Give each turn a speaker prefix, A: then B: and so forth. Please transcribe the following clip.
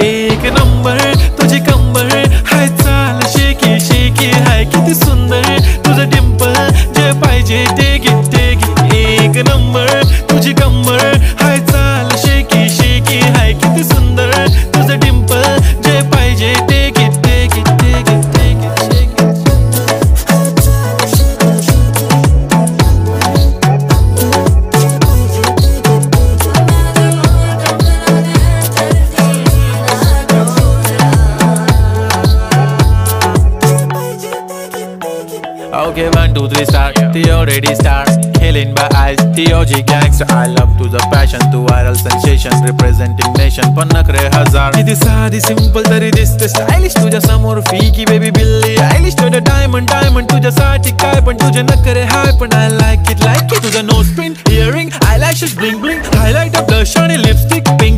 A: एक नंबर तुझी कंबर हाय, चाल शेकी शेकी हाय, किती सुंदर तुझं डिंपल, जे पाहिजे ते घे ते घे. एक नंबर तुझी कंबर हाय, चाल शेकी शेकी हाय, किती सुंदर तुझं डिंपल, जे पाहिजे ते घे ते घे ते घे ते घे. Okay, 1, 2, 3 star, the already star, killing by eyes, the OG gangster. I love to the passion, to viral sensation, representing nation. पण नखरे हजार, किती साधी simple तरी दिसते stylish. तुझ्या समोर फीकी baby बिल्ली आयलिश, तुझ्या diamond diamond तुझ्यासाठी काय पण तुझे नखरे हाय, पण I like it. तुझं nose print, earring, eyelashes bling bling, highlight of blush आणि lipstick pink.